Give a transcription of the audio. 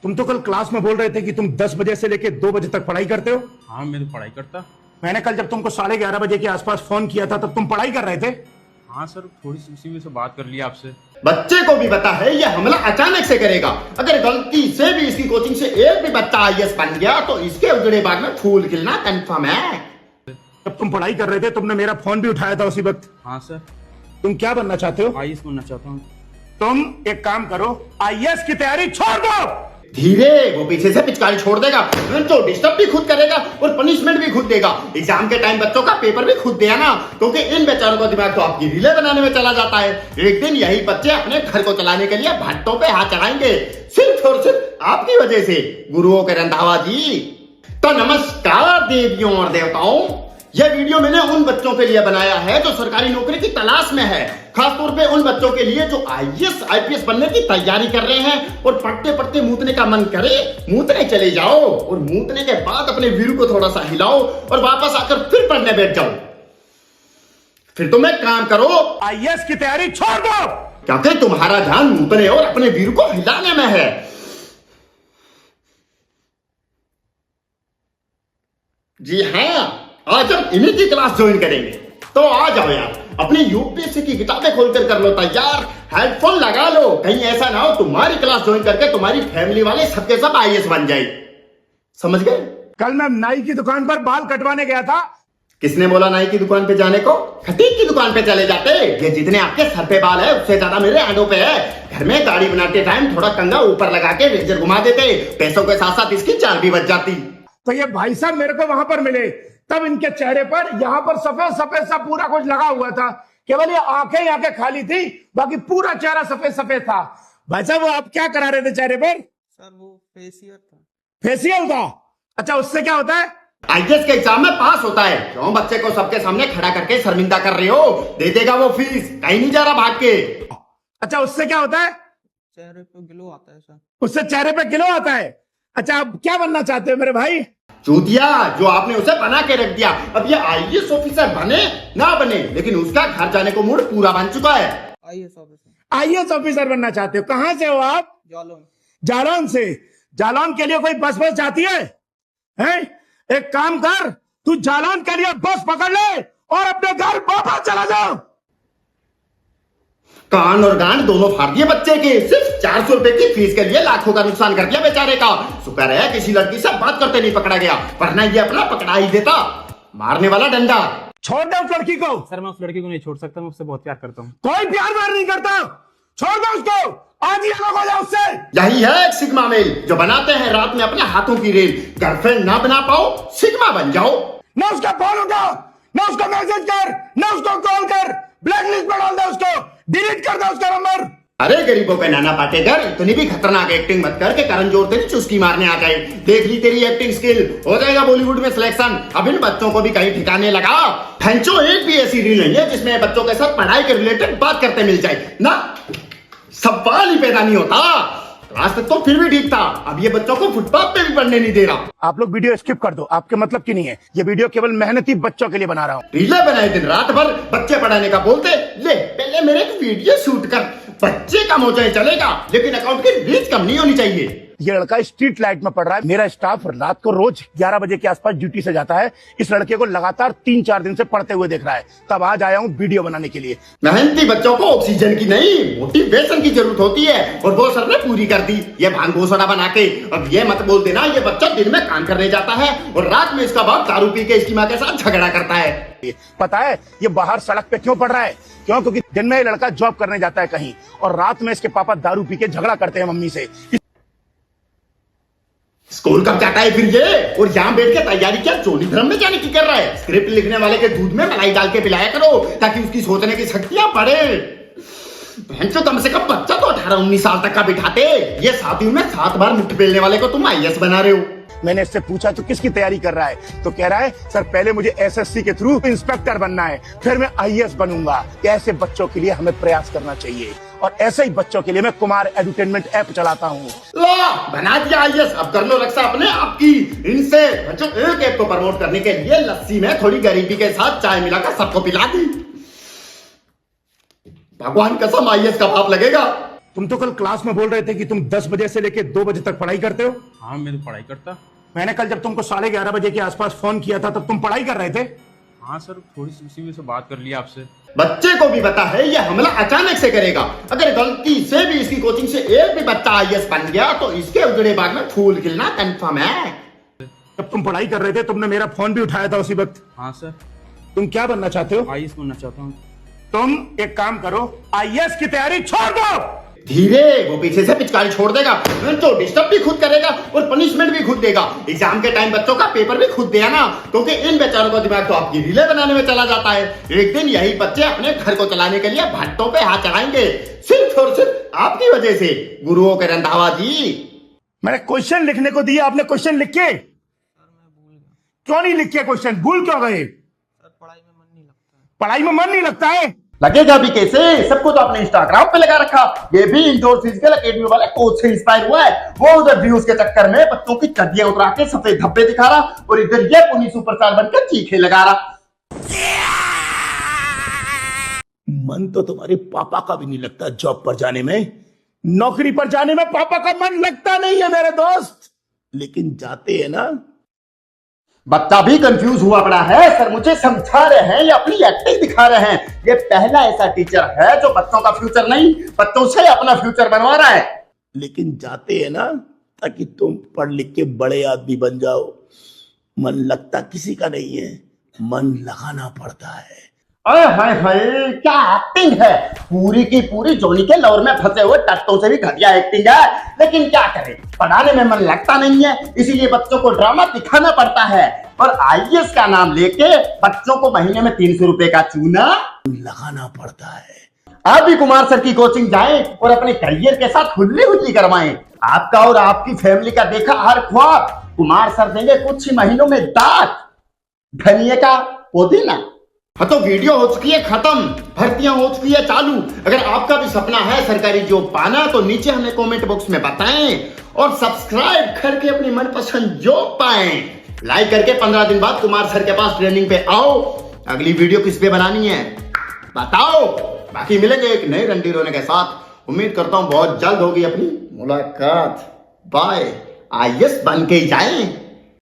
तुम तो कल क्लास में बोल रहे थे कि तुम 10 बजे से लेके 2 बजे तक पढ़ाई करते हो। हाँ मैं तो पढ़ाई करता। मैंने कल जब तुमको 11:30 बजे के आसपास फोन किया था तब तुम पढ़ाई कर रहे थे। हाँ सर, थोड़ी सी उसी में से बात कर लिया आपसे। बच्चे को भी पता है ये हमला अचानक से करेगा। अगर गलती से भी इसकी कोचिंग से एक भी बच्चा आईएएस बन गया तो इसके उजड़े बाग में फूल खिलना कंफर्म है। जब तुम पढ़ाई कर रहे थे तुमने मेरा फोन भी उठाया था उसी वक्त। हाँ सर। तुम क्या बनना चाहते हो? आईएएस बनना चाहता हूँ। तुम एक काम करो, आईएएस की तैयारी छोड़ दो। धीरे, वो पीछे से पिचकारी छोड़ देगा तो डिस्टर्ब भी खुद करेगा और पनिशमेंट भी खुद देगा। एग्जाम के टाइम बच्चों का पेपर भी खुद दिया ना, क्योंकि इन बेचारों का दिमाग तो आपकी रीले बनाने में चला जाता है। एक दिन यही बच्चे अपने घर को चलाने के लिए भट्टों पे हाथ चलाएंगे, सिर्फ और सिर्फ आपकी वजह से, गुरुओं के रंधावा जी। तो नमस्कार देवियों और देवताओं, यह वीडियो मैंने उन बच्चों के लिए बनाया है जो सरकारी नौकरी की तलाश में है, खासतौर पे उन बच्चों के लिए जो आईएएस आईपीएस बनने की तैयारी कर रहे हैं और पढ़ते पढ़ते मूतने का मन करे, मूतने चले जाओ और मूतने के बाद अपने वीरू को थोड़ा सा हिलाओ और वापस आकर फिर पढ़ने बैठ जाओ। फिर तुम एक काम करो, आईएएस की तैयारी छोड़ दो, क्योंकि तुम्हारा ध्यान मूतने और अपने वीरू को हिलाने में है। जी हाँ, आज हम इन्हीं की क्लास ज्वाइन करेंगे। तो आ जाओ यार, अपनी यूपीएससी की किताबें खोलकर कर लो तैयार, हेडफोन लगा लो, कहीं ऐसा ना हो तुम्हारी क्लास ज्वाइन करके तुम्हारी फैमिली वाले सबके सब आईएएस बन जाए। समझ गए? कल मैं नाई की दुकान पर बाल कटवाने गया था। किसने बोला नाई की दुकान पे जाने को? खटीक की दुकान पे चले जाते। ये जितने आपके सर पे बाल है उससे ज्यादा मेरे आंखों पे है। घर में दाढ़ी बनाते टाइम थोड़ा कंघा ऊपर लगा के रेजर घुमा देते, पैसों के साथ साथ इसकी चाल भी बच जाती। तो ये भाई साहब मेरे को वहां पर मिले, तब इनके चेहरे पर यहाँ पर सफेद सफेद सा पूरा कुछ लगा हुआ था। केवल ये आंखें खाली थी, बाकी पूरा चेहरा सफेद सफेद था। भाई साहब वो आप क्या करा रहे थे चेहरे पर? सर वो फेशियल था। फेशियल था? अच्छा, उससे क्या होता है? आईएएस के एग्जाम में पास होता है। क्यों बच्चे को सबके सामने खड़ा करके शर्मिंदा कर रहे हो? दे देगा वो फीस, कहीं नहीं जा रहा भाग के। अच्छा, उससे क्या होता है? चेहरे पे ग्लो आता है सर। उससे चेहरे पे ग्लो आता है। अच्छा, आप क्या बनना चाहते हो मेरे भाई? चूतिया, जो आपने उसे बना के रख दिया। अब ये आईएएस ऑफिसर बने ना बने, लेकिन उसका घर जाने को मूड पूरा बन चुका है। IAS officer. आईएएस ऑफिसर बनना चाहते हो? कहां से हो आप? जालौन। जालौन से? जालौन के लिए कोई बस जाती है? हैं? एक काम कर, तू जालौन के लिए बस पकड़ ले और अपने घर वापस चला जाओ। कान और गांड दोनों फाड़ दिए बच्चे के। सिर्फ 400 रुपए की फीस के लिए लाखों का नुकसान कर दिया बेचारे का। शुक्र है किसी लड़की से बात करते नहीं पकड़ा गया, वरना ये अपना पकड़ा ही देता। मारने वाला डंडा। छोड़ दो उस लड़की को। सर मैं उस लड़की को नहीं छोड़ सकता, मैं उससे बहुत प्यार करता हूँ। कोई प्यार व्यार नहीं करता, छोड़ दो उसको। आज ही अलग हो जाओ उससे। यही है एक सिग्मा मेल, जो बनाते हैं रात में अपने हाथों की रेल। गर्लफ्रेंड ना बना पाओ, सिग्मा बन जाओ। ना उसका फोन उठा, ना उसको मैसेज कर, ना उसको कॉल कर, ब्लैकलिस्ट पर डाल दे उसको, डिलीट कर दे उसका नंबर। अरे गरीबों के नाना पाटेकर, इतनी भी खतरनाक एक्टिंग मत कर के करण जोहर तेरी चुस्की मारने आ गए। देख ली तेरी एक्टिंग स्किल, हो जाएगा बॉलीवुड में सिलेक्शन। अब इन बच्चों को भी कहीं ठिकाने लगा। फैंचो एक भी ऐसी रील नहीं है जिसमें बच्चों के साथ पढ़ाई के रिलेटेड बात करते मिल जाए ना, सवाल ही पैदा नहीं होता। क्लास तक तो फिर भी ठीक था, अब ये बच्चों को फुटपाथ पे भी पढ़ने नहीं दे रहा। आप लोग वीडियो स्किप कर दो, आपके मतलब की नहीं है। ये वीडियो केवल मेहनती बच्चों के लिए बना रहा हूँ। रीले बनाए दिन रात भर, बच्चे पढ़ाने का बोलते, ले पहले मेरे एक वीडियो शूट कर। बच्चे कम हो जाए चलेगा, लेकिन अकाउंट की रीच कम नहीं होनी चाहिए। ये लड़का स्ट्रीट लाइट में पढ़ रहा है। मेरा स्टाफ रात को रोज 11 बजे के आसपास ड्यूटी से जाता है। इस लड़के को लगातार 3-4 दिन से पढ़ते हुए देख रहा है, तब आज आया हूँ वीडियो बनाने के लिए। मेहनती बच्चों को ऑक्सीजन की नहीं, मोटिवेशन की जरूरत होती है, और वो सर ने पूरी कर दी ये भांग घोसड़ा बना के। अब ये मत बोल देना ये बच्चा दिन में काम करने जाता है और रात में इसका बाप दारू पी के इसकी माँ के साथ झगड़ा करता है। पता है ये बाहर सड़क पे क्यों पढ़ रहा है? क्यों? क्योंकि दिन में ये लड़का जॉब करने जाता है कहीं, और रात में इसके पापा दारू पी के झगड़ा करते हैं मम्मी से। स्कूल कब जाता है फिर ये? और यहाँ बैठ के तैयारी क्या जोनी धर्म में जाने की कर रहा है? स्क्रिप्ट लिखने वाले के दूध में मलाई डाल के पिलाया करो, ताकि उसकी सोचने की शक्तियां बढ़े। तो कम से कम बच्चा तो 18-19 साल तक का बिठाते। ये साथियों में 7 बार मुट्ठी पेलने वाले को तुम आईएएस बना रहे हो। मैंने इससे पूछा तो किसकी तैयारी कर रहा है, तो कह रहा है सर पहले मुझे एसएससी के थ्रू इंस्पेक्टर बनना है, फिर मैं आईएएस बनूंगा। ऐसे बच्चों के लिए हमें प्रयास करना चाहिए, और ऐसे ही बच्चों के लिए मैं कुमार एडुटेनमेंट ऐप चलाता हूँ। बना दिया आईएएस, अब कर लो रक्षा अपने आप की। इनसे बच्चों एक ऐप को प्रमोट करने के लिए लस्सी में थोड़ी गरीबी के साथ चाय मिलाकर सबको पिला दी। भगवान कसम आईएएस का पाप लगेगा। तुम तो कल क्लास में बोल रहे थे कि तुम 10 बजे से लेके 2 बजे तक पढ़ाई करते हो। हाँ मैं तो पढ़ाई करता। मैंने कल जब तुमको 11:30 बजे के आसपास फोन किया था तब तुम पढ़ाई कर रहे थे। हाँ सर, थोड़ी सी उसी वजह से बात कर लिया आपसे। बच्चे को भी पता है ये हमला अचानक से करेगा। अगर गलती से भी इसकी कोचिंग से एक भी बच्चा आईएएस बन गया तो इसके उजड़े बाग में फूल खिलना कंफर्म है। जब तुम पढ़ाई कर रहे थे तुमने मेरा फोन भी उठाया था उसी वक्त। हाँ सर, तुम क्या बनना चाहते हो? आईएएस बनना चाहता हूँ। तुम एक काम करो, आईएएस की तैयारी छोड़ दो। धीरे, वो पीछे से पिचकारी छोड़ देगा तो डिस्टर्ब भी खुद करेगा और पनिशमेंट भी खुद देगा। एग्जाम के टाइम बच्चों का पेपर भी खुद देगा ना, क्योंकि इन बेचारों का दिमाग तो आपकी रीले बनाने में चला जाता है। एक दिन यही बच्चे अपने घर को चलाने के लिए भट्टों पे हाथ चढ़ाएंगे, सिर्फ और सिर्फ आपकी वजह से। गुरुओं के रंधावा जी, मैंने क्वेश्चन लिखने को दिया, आपने क्वेश्चन लिख के सर मैं भूल गया। क्यों नहीं लिखे? क्वेश्चन भूल क्यों गए? सर पढ़ाई में मन नहीं लगता है। पढ़ाई में मन नहीं लगता है? लगेगा भी कैसे? सबको तो आपने इंस्टाग्राम पे लगा रखा। ये भी इंडोर फिजिकल एकेडमी वाले कोच से इंस्पायर हुआ है। वो उधर व्यूज के चक्कर में बच्चों की चड्डियां उतरा के सफेद धब्बे दिखा रहा और इधर ये पुनी सुपरस्टार बनकर चीखे लगा रहा। मन तो तुम्हारे पापा का भी नहीं लगता जॉब पर जाने में, नौकरी पर जाने में पापा का मन लगता नहीं है मेरे दोस्त, लेकिन जाते हैं ना। बच्चा भी कंफ्यूज हुआ पड़ा है, सर मुझे समझा रहे हैं या अपनी एक्टिंग दिखा रहे हैं। ये पहला ऐसा टीचर है जो बच्चों का फ्यूचर नहीं, बच्चों से अपना फ्यूचर बनवा रहा है। लेकिन जाते हैं ना ताकि तुम पढ़ लिख के बड़े आदमी बन जाओ। मन लगता किसी का नहीं है, मन लगाना पड़ता है। अरे हाय हाय, क्या एक्टिंग है! पूरी की पूरी जोनी के लौर में फंसे हुए टट्टों से भी घटिया एक्टिंग है। लेकिन क्या करें, पढ़ाने में मन लगता नहीं है, इसीलिए बच्चों को ड्रामा दिखाना पड़ता है। और आईएएस का नाम लेके बच्चों को महीने में 300 रुपए का चूना लगाना पड़ता है। आप भी कुमार सर की कोचिंग जाएं और अपने करियर के साथ हुल्ली हुल्ली करवाएं। आपका और आपकी फैमिली का देखा हर ख्वाब कुमार सर देंगे कुछ ही महीनों में दांत धनिया का पुदीना। हाँ तो वीडियो हो चुकी है खत्म, भर्तियां हो चुकी है चालू। अगर आपका भी सपना है सरकारी जॉब पाना तो नीचे हमें कमेंट बॉक्स में बताएं और सब्सक्राइब करके अपनी मनपसंद जॉब पाएं। लाइक करके 15 दिन बाद कुमार सर के पास ट्रेनिंग पे आओ। अगली वीडियो किस पे बनानी है बताओ। बाकी मिलेंगे एक नए रंडी रोने के साथ। उम्मीद करता हूं बहुत जल्द होगी अपनी मुलाकात। बाय। आईएएस बन के ही जाएं।